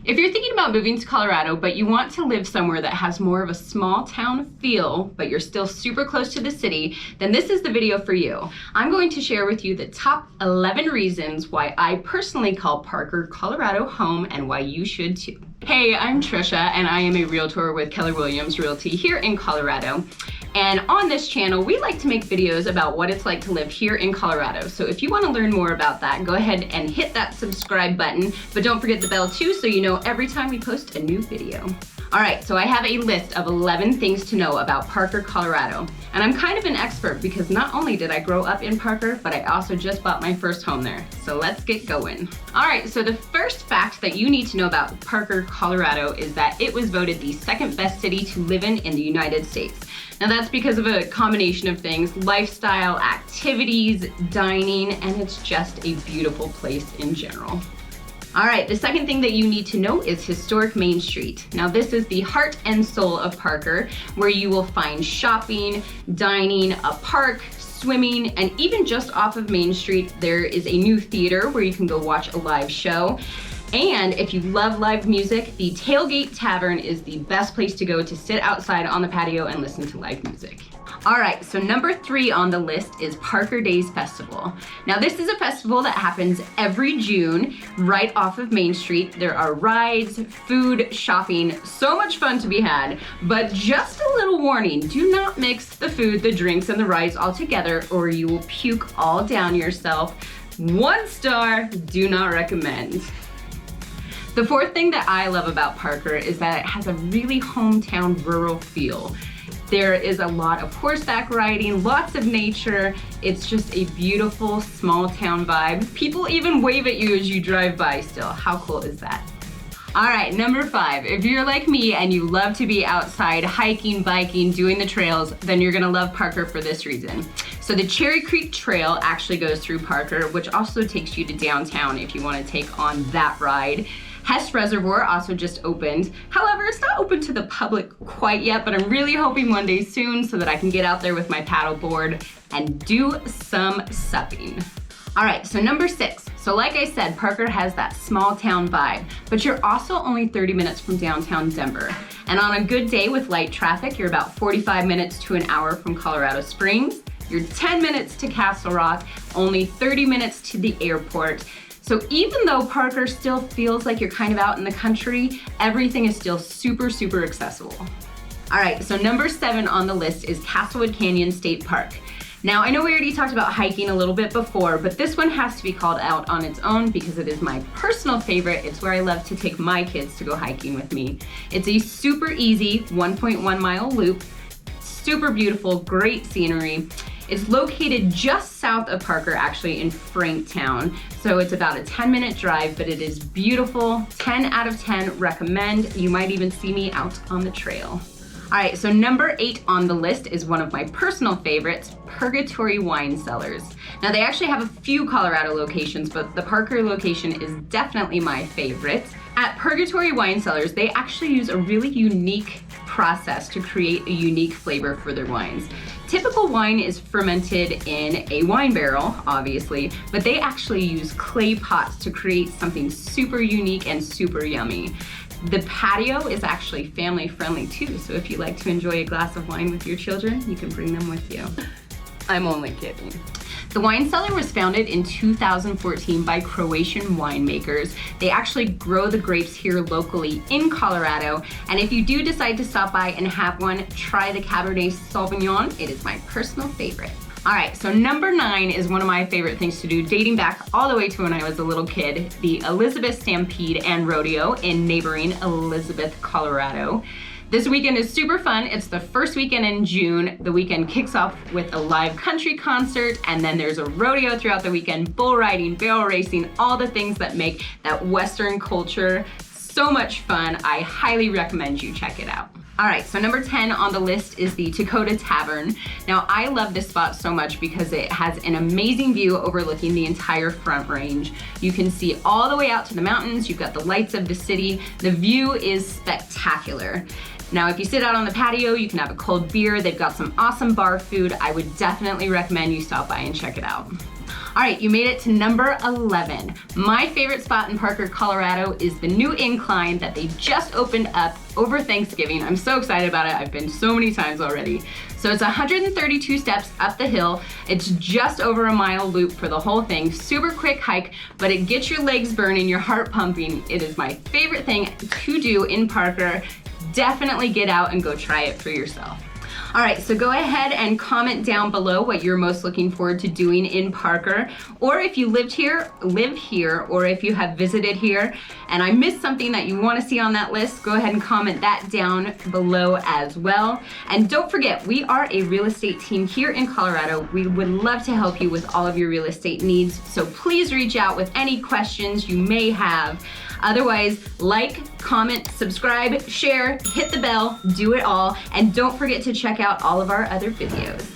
If you're thinking about moving to Colorado, but you want to live somewhere that has more of a small town feel, but you're still super close to the city, then this is the video for you. I'm going to share with you the top 11 reasons why I personally call Parker, Colorado home and why you should too. Hey, I'm Trisha and I am a realtor with Keller Williams Realty here in Colorado. And on this channel, we like to make videos about what it's like to live here in Colorado. So if you want to learn more about that, go ahead and hit that subscribe button, but don't forget the bell too so you know every time we post a new video. All right, so I have a list of 11 things to know about Parker, Colorado. And I'm kind of an expert because not only did I grow up in Parker, but I also just bought my first home there. So let's get going. All right, so the first fact that you need to know about Parker, Colorado is that it was voted the second best city to live in the United States. Now that's because of a combination of things, lifestyle, activities, dining, and it's just a beautiful place in general. All right, the second thing that you need to know is historic Main Street. Now this is the heart and soul of Parker, where you will find shopping, dining, a park, swimming, and even just off of Main Street, there is a new theater where you can go watch a live show. And if you love live music, the Tailgate Tavern is the best place to go to sit outside on the patio and listen to live music. All right, so number 3 on the list is Parker Days Festival. Now this is a festival that happens every June right off of Main Street. There are rides, food, shopping, so much fun to be had, but just a little warning, do not mix the food, the drinks, and the rides all together or you will puke all down yourself. 1 star, do not recommend. The fourth thing that I love about Parker is that it has a really hometown rural feel. There is a lot of horseback riding, lots of nature. It's just a beautiful small town vibe. People even wave at you as you drive by still. How cool is that? All right, number 5. If you're like me and you love to be outside hiking, biking, doing the trails, then you're gonna love Parker for this reason. So the Cherry Creek Trail actually goes through Parker, which also takes you to downtown if you wanna take on that ride. Hess Reservoir also just opened. However, it's not open to the public quite yet, but I'm really hoping one day soon so that I can get out there with my paddleboard and do some supping. All right, so number 6. So like I said, Parker has that small town vibe, but you're also only 30 minutes from downtown Denver. And on a good day with light traffic, you're about 45 minutes to an hour from Colorado Springs. You're 10 minutes to Castle Rock, only 30 minutes to the airport. So even though Parker still feels like you're kind of out in the country, everything is still super, super accessible. All right, so number 7 on the list is Castlewood Canyon State Park. Now, I know we already talked about hiking a little bit before, but this one has to be called out on its own because it is my personal favorite. It's where I love to take my kids to go hiking with me. It's a super easy 1.1 mile loop, super beautiful, great scenery. It's located just south of Parker, actually in Franktown. So it's about a 10-minute drive, but it is beautiful. 10 out of 10 recommend. You might even see me out on the trail. All right, so number 8 on the list is one of my personal favorites, Purgatory Wine Cellars. Now they actually have a few Colorado locations, but the Parker location is definitely my favorite. At Purgatory Wine Cellars, they actually use a really unique process to create a unique flavor for their wines. Typical wine is fermented in a wine barrel, obviously, but they actually use clay pots to create something super unique and super yummy. The patio is actually family friendly too, so if you like to enjoy a glass of wine with your children, you can bring them with you. I'm only kidding. The wine cellar was founded in 2014 by Croatian winemakers. They actually grow the grapes here locally in Colorado, and if you do decide to stop by and have one, try the Cabernet Sauvignon. It is my personal favorite. All right, so number 9 is one of my favorite things to do, dating back all the way to when I was a little kid, the Elizabeth Stampede and Rodeo in neighboring Elizabeth, Colorado. This weekend is super fun. It's the first weekend in June. The weekend kicks off with a live country concert, and then there's a rodeo throughout the weekend, bull riding, barrel racing, all the things that make that Western culture so much fun. I highly recommend you check it out. All right, so number 10 on the list is the Dakota Tavern. Now, I love this spot so much because it has an amazing view overlooking the entire Front Range. You can see all the way out to the mountains. You've got the lights of the city. The view is spectacular. Now, if you sit out on the patio, you can have a cold beer. They've got some awesome bar food. I would definitely recommend you stop by and check it out. All right, you made it to number 11. My favorite spot in Parker, Colorado is the new incline that they just opened up over Thanksgiving. I'm so excited about it. I've been so many times already. So it's 132 steps up the hill. It's just over a mile loop for the whole thing. Super quick hike, but it gets your legs burning, your heart pumping. It is my favorite thing to do in Parker. Definitely get out and go try it for yourself. All right, so go ahead and comment down below what you're most looking forward to doing in Parker, or if you live here, or if you have visited here and I missed something that you want to see on that list, go ahead and comment that down below as well. And don't forget, we are a real estate team here in Colorado. We would love to help you with all of your real estate needs, so please reach out with any questions you may have. Otherwise, like, comment, subscribe, share, hit the bell, do it all, and don't forget to check out all of our other videos.